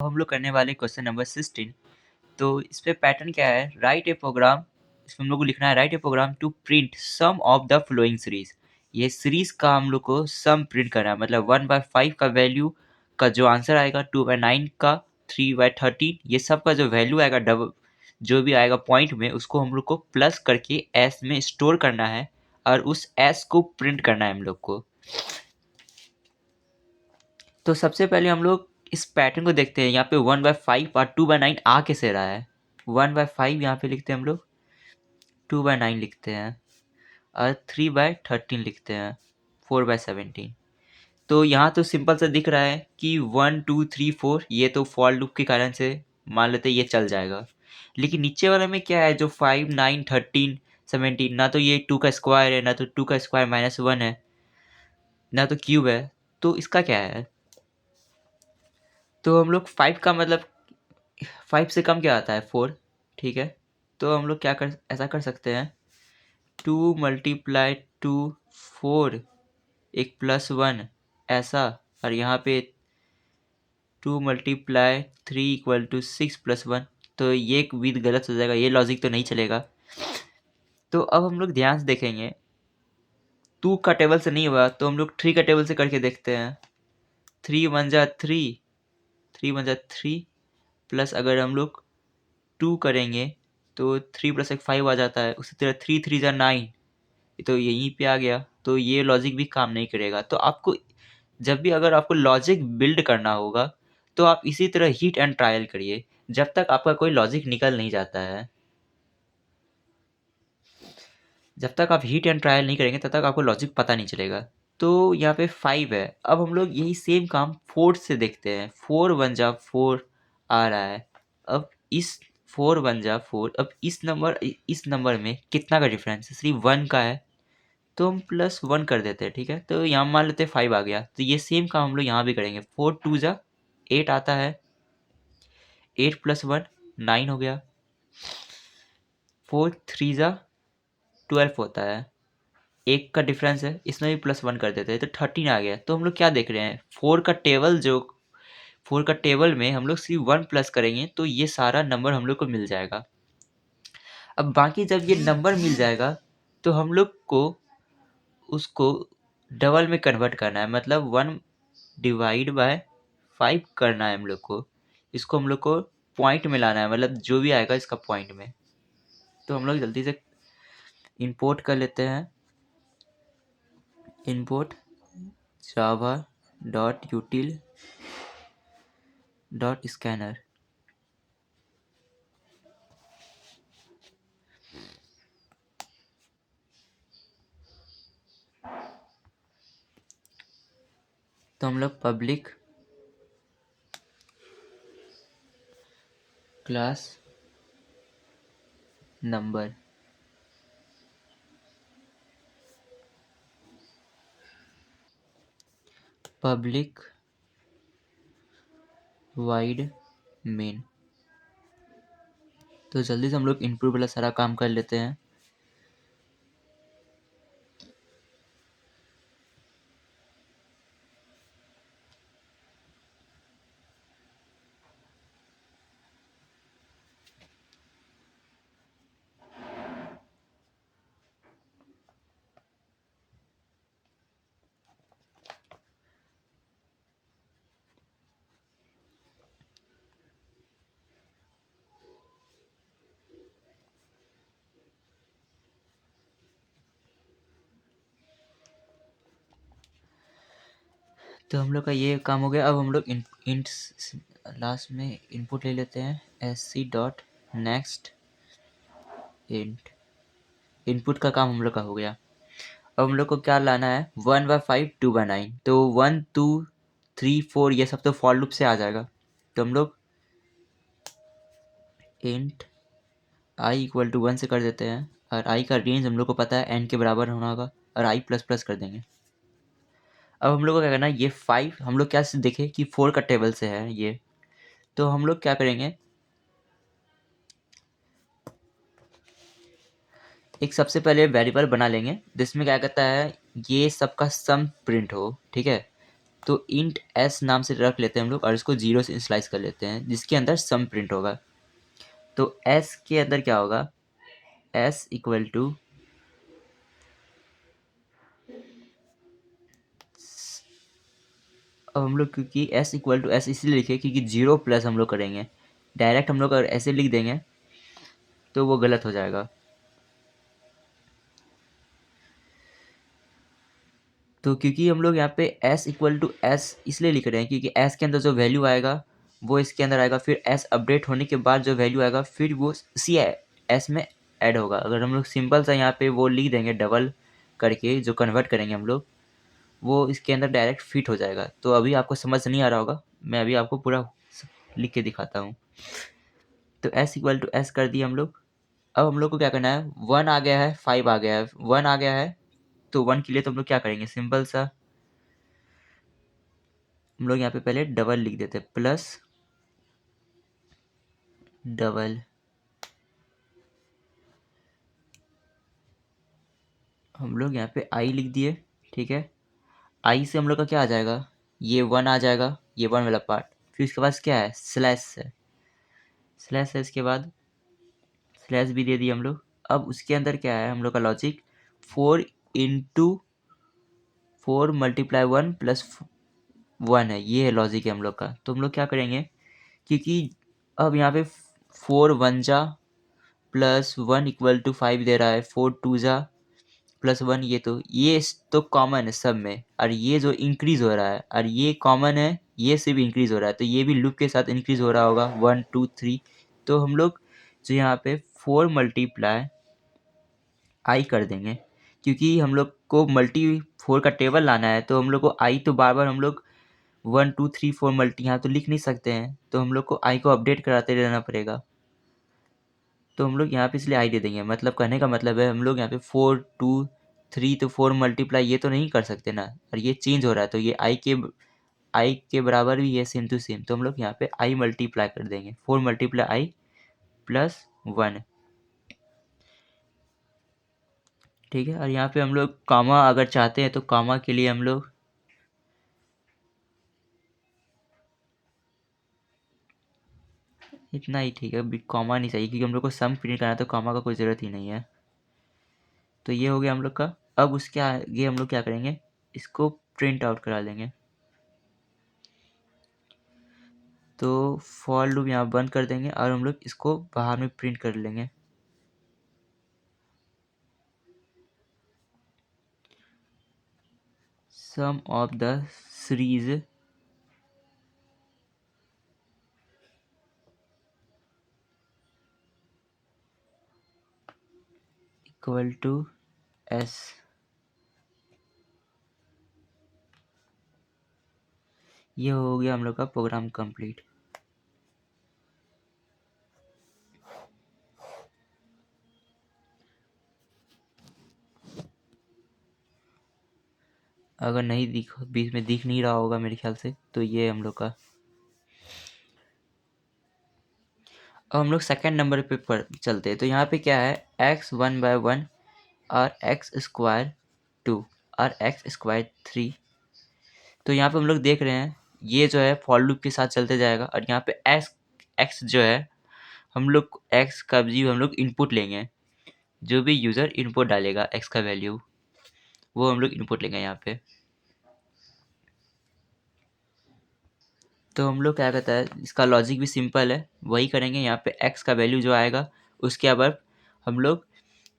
हम लोग करने वाले क्वेश्चन नंबर 16। तो इस पे पैटर्न क्या है, राइट ए प्रोग्राम। इसमें हम लोग को लिखना है write a program to print some of the following series. ये सीरीज का हम लोग को सम प्रिंट करना है, मतलब 1/5 का वैल्यू का जो आंसर आएगा, 2/9 का, 3/13, ये सब का जो वैल्यू आएगा, डबल जो भी आएगा पॉइंट में, उसको हम लोग को प्लस करके एस में स्टोर करना है और उस एस को प्रिंट करना है हम लोग को। तो सबसे पहले हम लोग इस पैटर्न को देखते हैं। यहाँ पे 1/5 और 2/9 आ कैसे रहा है। 1/5 यहाँ पे लिखते हैं हम लोग, 2/9 लिखते हैं और 3/13 लिखते हैं, 4/17। तो यहाँ तो सिंपल सा दिख रहा है कि 1 2 3 4 ये तो फॉर लूप के कारण से मान लेते हैं ये चल जाएगा। लेकिन नीचे वाले में क्या है, जो 5 9 13 17, ना तो ये 2 का स्क्वायर है, ना तो 2 का स्क्वायर -1 है, ना तो क्यूब है। तो इसका क्या है। तो हम लोग 5 का मतलब 5 से कम क्या आता है, 4। ठीक है, तो हम लोग ऐसा कर सकते हैं, 2 × 2 4, एक +1 ऐसा, और यहाँ पे 2 × 3 = 6 +1। तो ये एक विध गलत हो जाएगा, ये लॉजिक तो नहीं चलेगा। तो अब हम लोग ध्यान से देखेंगे, 2 का टेबल से नहीं हुआ तो हम लोग 3 का टेबल से करके देखते हैं। 3 1 जा 3, 3 1 जा 3, प्लस अगर हम लोग 2 करेंगे तो 3 + 1 5 आ जाता है। उसी तरह 3 3 जा 9, तो यहीं पे आ गया। तो ये लॉजिक भी काम नहीं करेगा। तो आपको जब भी अगर आपको लॉजिक बिल्ड करना होगा तो आप इसी तरह हीट एंड ट्रायल करिए, जब तक आपका कोई लॉजिक निकल नहीं जाता है। जब तक आप हीट एंड ट्रायल नहीं करेंगे तब तक आपको लॉजिक पता नहीं चलेगा। तो यहाँ पे 5 है। अब हम लोग यही सेम काम 4 से देखते हैं। 4 1 जा 4 आ रहा है। अब इस 4 1 जा 4, अब इस नंबर में कितना का डिफरेंस है, सिर्फ 1 का है। तो हम +1 कर देते हैं। ठीक है, तो यहाँ मान लेते हैं 5 आ गया। तो ये सेम काम हम लोग यहाँ भी करेंगे। 4 2 जा 8 आता है, 8 + 1 9 हो गया। 4 3 जा 12 होता है, एक का डिफरेंस है, इसमें भी +1 कर देते हैं तो 13 आ गया। तो हम लोग क्या देख रहे हैं, 4 का टेबल में हम लोग सिर्फ 1 प्लस करेंगे तो ये सारा नंबर हम लोग को मिल जाएगा। अब बाकी जब ये नंबर मिल जाएगा तो हम लोग को उसको डबल में कन्वर्ट करना है, मतलब 1/5 करना है हम लोग को। इसको हम लोग को पॉइंट में लाना है, मतलब जो भी आएगा इसका पॉइंट में। तो हम लोग जल्दी से इंपोर्ट कर लेते हैं, इंपोर्ट java.util.scanner। तो हम लोग public class number, public wide main. तो जल्दी से हम लोग इनपुट वाला सारा काम कर लेते हैं। तो हम लोग का ये काम हो गया। अब हम लोग इंट लास्ट में इनपुट ले लेते हैं, sc.next इंट। इनपुट का काम हम लोग का हो गया। अब हम लोग को क्या लाना है, 1/5 2/9। तो 1 2 3 4 ये सब तो फॉर लूप से आ जाएगा। तो हम लोग इंट i = 1 से कर देते हैं, और i का रेंज हम लोग को पता है n के बराबर होना होगा, और i ++ कर देंगे। अब हम लोग को क्या करना है, ये 5 हम लोग क्या से देखें कि 4 का टेबल से है ये। तो हम लोग क्या करेंगे, एक सबसे पहले वेरिएबल बना लेंगे जिसमें क्या कहता है, ये सबका सम प्रिंट हो। ठीक है, तो इंट एस नाम से रख लेते हैं हम लोग और इसको जीरो से स्लाइस कर लेते हैं, जिसके अंदर सम प्रिंट होगा। तो एस के अंदर क्या होगा, एस इक्वल टू अब हम लोग क्योंकि एस इक्वल टू एस इसलिए लिखे क्योंकि जीरो प्लस हम लोग करेंगे, डायरेक्ट हम लोग अगर ऐसे लिख देंगे तो वो गलत हो जाएगा। तो क्योंकि हम लोग यहाँ पे s इक्वल टू एस इसलिए लिख रहे हैं क्योंकि s के अंदर जो वैल्यू आएगा वो इसके अंदर आएगा, फिर s अपडेट होने के बाद जो वैल्यू आएगा फिर वो सी s में ऐड होगा। अगर हम लोग सिंपल सा यहाँ पे वो लिख देंगे डबल करके जो कन्वर्ट करेंगे हम लोग, वो इसके अंदर डायरेक्ट फिट हो जाएगा। तो अभी आपको समझ नहीं आ रहा होगा, मैं अभी आपको पूरा लिख के दिखाता हूँ। तो s इक्वल टू एस कर दिए हम लोग। अब हम लोग को क्या करना है, 1 आ गया है, 5 आ गया है, 1 आ गया है, तो 1 के लिए तो हम लोग क्या करेंगे, सिंपल सा हम लोग यहाँ पे पहले डबल लिख देते हैं, प्लस डबल, हम लोग यहाँ पे आई लिख दिए। ठीक है, आई से हम लोग का क्या आ जाएगा, ये 1 आ जाएगा, ये 1 वाला पार्ट, फिर इसके पास क्या है, स्लैश है, स्लैश है, इसके बाद स्लैश भी दे दिए हम लोग। अब उसके अंदर क्या है हम लोग का लॉजिक, 4 इंटू 4 मल्टीप्लाई 1 प्लस 1 है, ये है लॉजिक है हम लोग का। तो हम लोग क्या करेंगे, क्योंकि अब यहाँ पे 4 1 जा प्लस 1 इक्वल टू 5 दे रहा है, 4 2 जा प्लस 1, ये तो कॉमन है सब में, और ये जो इंक्रीज हो रहा है और ये कॉमन है, ये से भी इंक्रीज हो रहा है, तो ये भी लूप के साथ इंक्रीज हो रहा होगा 1 2 3। तो हम लोग जो यहाँ पे 4 मल्टीप्लाई आई कर देंगे, क्योंकि हम लोग को मल्टी 4 का टेबल लाना है, तो हम लोग को आई तो बार बार हम लोग 1 2 3 4 मल्टी यहाँ तो लिख नहीं सकते हैं, तो हम लोग को आई को अपडेट कराते रहना पड़ेगा। तो हम लोग यहाँ पे इसलिए आई दे देंगे, मतलब कहने का मतलब है हम लोग यहाँ पे 4 2 3 तो 4 मल्टीप्लाई ये तो नहीं कर सकते ना, और ये चेंज हो रहा है, तो ये आई के बराबर भी है, सेम टू सेम। तो हम लोग यहाँ पे आई मल्टीप्लाई कर देंगे, 4 मल्टीप्लाई आई प्लस 1। ठीक है, और यहाँ पे हम लोग कामा अगर चाहते हैं तो कामा के लिए हम लोग इतना ही ठीक है, अभी कॉमा नहीं चाहिए क्योंकि हम लोग को सम प्रिंट करना है, तो कॉमा का कोई ज़रूरत ही नहीं है। तो ये हो गया हम लोग का। अब उसके आगे हम लोग क्या करेंगे, इसको प्रिंट आउट करा लेंगे। तो फॉर लूप यहाँ बंद कर देंगे और हम लोग इसको बाहर में प्रिंट कर लेंगे। Sum of the series equal to S. ये हो गया हम लोग का प्रोग्राम कंप्लीट। अगर नहीं बीच में दिख नहीं रहा होगा मेरे ख्याल से, तो ये हम लोग का। अब हम लोग सेकेंड नंबर पे पर चलते हैं। तो यहाँ पे क्या है, एक्स 1/1 और एक्स स्क्वायर 2 और एक्स स्क्वायर 3। तो यहाँ पे हम लोग देख रहे हैं ये जो है फॉर लूप के साथ चलते जाएगा, और यहाँ पे एक्स एक्स जो है हम लोग एक्स का भी हम लोग इनपुट लेंगे, जो भी यूज़र इनपुट डालेगा एक्स का वैल्यू वो हम लोग इनपुट लेंगे यहाँ पे। तो हम लोग क्या कहता है, इसका लॉजिक भी सिंपल है, वही करेंगे। यहाँ पे एक्स का वैल्यू जो आएगा उसके बाद हम लोग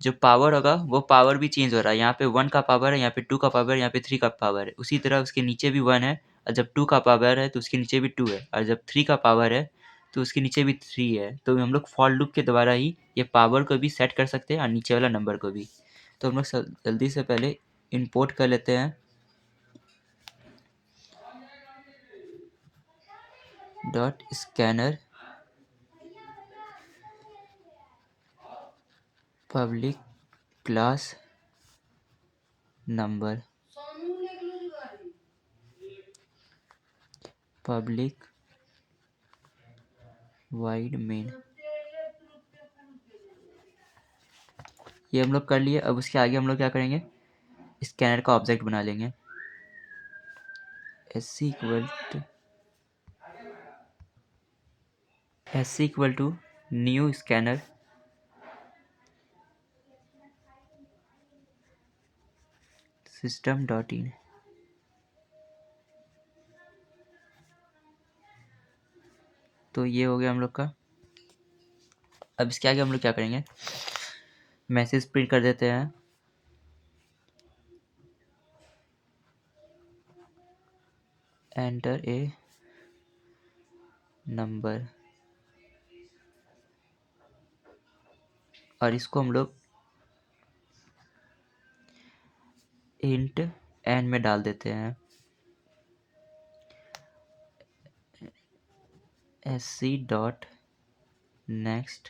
जो पावर होगा वो पावर भी चेंज हो रहा है, यहाँ पे 1 का पावर है, यहाँ पे 2 का पावर है, यहाँ पे 3 का पावर है, उसी तरह उसके नीचे भी 1 है, और जब 2 का पावर है तो उसके नीचे भी 2 है, और जब 3 का पावर है तो उसके नीचे भी 3 है। तो हम लोग फॉर लूप के द्वारा ही ये पावर को भी सेट कर सकते हैं और नीचे वाला नंबर को भी। तो हम लोग जल्दी से पहले इंपोर्ट कर लेते हैं dot scanner public class number public wide main, ये हम लोग कर लिए। अब उसके आगे हम लोग क्या करेंगे, स्कैनर का ऑब्जेक्ट बना लेंगे। SC equal to new scanner system.in। तो ये हो गया हम लोग का। अब इसके आगे हम लोग क्या करेंगे, मैसेज प्रिंट कर देते हैं। एंटर ए नंबर, और इसको हम लोग इंट एन में डाल देते हैं। sc.next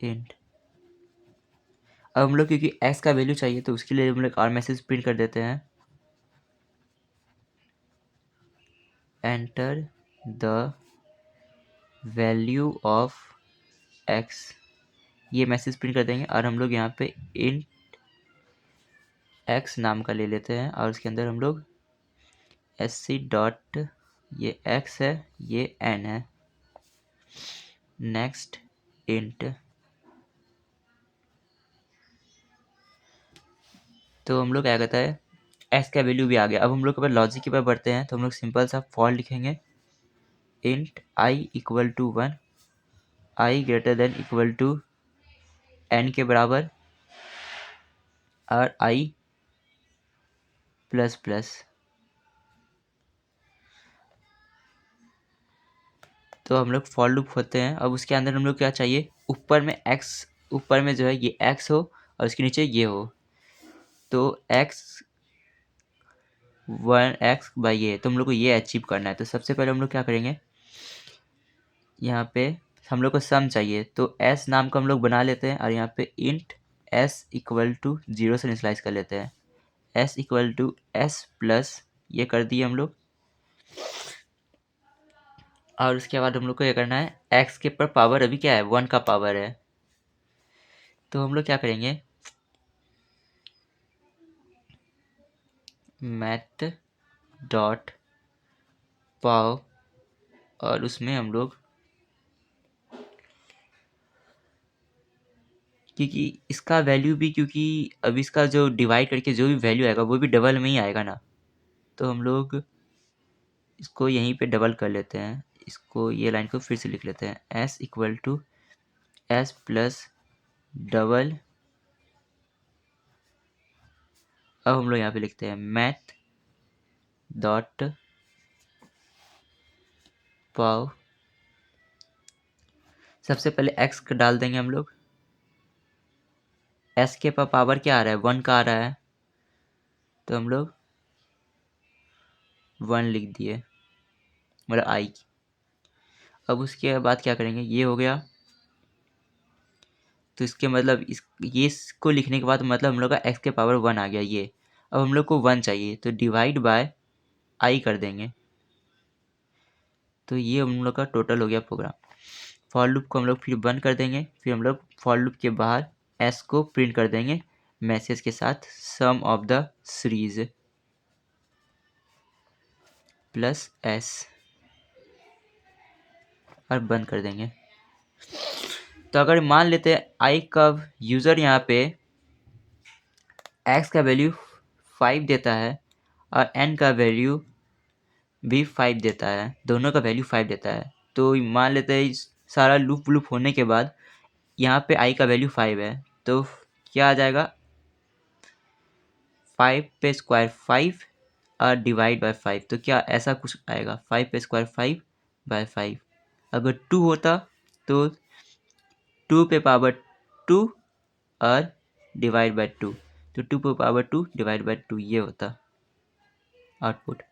int। अब हम लोग क्योंकि x का वैल्यू चाहिए तो उसके लिए हम लोग और मैसेज प्रिंट कर देते हैं। Enter the value of x, ये मैसेज प्रिंट कर देंगे। और हम लोग यहाँ पे इंट x नाम का ले लेते हैं और उसके अंदर हम लोग sc डॉट, ये x है ये n है, नेक्स्ट इंट। तो हम लोग क्या कहता है, x का वैल्यू भी आ गया। अब हम लोग के पास लॉजिक के पास बढ़ते हैं, तो हम लोग सिंपल सा फॉर लिखेंगे। Int i equal to 1, i greater than equal to n के बराबर, और i प्लस प्लस। तो हम लोग फॉर लूप होते हैं। अब उसके अंदर हम लोग क्या चाहिए, ऊपर में x, ऊपर में जो है ये x हो और उसके नीचे ये हो। तो x 1x बाई ये, तो हम लोग को ये अचीव करना है। तो सबसे पहले हम लोग क्या करेंगे, यहाँ पे हम लोग को सम चाहिए, तो s नाम को हम लोग बना लेते हैं और यहाँ पे इंट s इक्वल टू 0 से इनिशियलाइज कर लेते हैं। s equal to s plus, ये कर दिए हम लोग। और उसके बाद हम लोग को ये करना है, x के पर पावर अभी क्या है, 1 का पावर है। तो हम लोग क्या करेंगे, मैथ डॉट पाव, और उसमें हम लोग, क्योंकि इसका वैल्यू भी, क्योंकि अब इसका जो डिवाइड करके जो भी वैल्यू आएगा वो भी डबल में ही आएगा ना, तो हम लोग इसको यहीं पे डबल कर लेते हैं। इसको, ये लाइन को फिर से लिख लेते हैं, s equal to s plus double. अब हम लोग यहाँ पे लिखते हैं मैथ डॉट पाव, सबसे पहले x का डाल देंगे हम लोग। s के पावर क्या आ रहा है, 1 का आ रहा है, तो हम लोग 1 लिख दिए, मतलब i। अब उसके बाद क्या करेंगे, ये हो गया। तो इसके मतलब ये इसको लिखने के बाद मतलब हम लोग का x के पावर 1 आ गया ये। अब हम लोग को 1 चाहिए, तो डिवाइड बाय i कर देंगे। तो ये हम लोग का टोटल हो गया प्रोग्राम। फॉर लूप को हम लोग फिर बंद कर देंगे, फिर हम लोग फॉर लूप के बाहर s को प्रिंट कर देंगे मैसेज के साथ, sum of the series plus s, और बंद कर देंगे। तो अगर मान लेते हैं i का यूज़र यहाँ पे x का वैल्यू 5 देता है और n का वैल्यू भी 5 देता है, दोनों का वैल्यू 5 देता है, तो मान लेते हैं इस सारा लूप होने के बाद यहाँ पे i का वैल्यू 5 है, तो क्या आ जाएगा, 5 पे स्क्वायर 5 और डिवाइड बाय 5, तो क्या ऐसा कुछ आएगा, 5 पे स्क्वायर 5 बाय 5। अगर 2 होता तो 2 पे पावर 2 और डिवाइड बाय 2, तो 2 पे पावर 2 डिवाइड बाय 2 ये होता आउटपुट।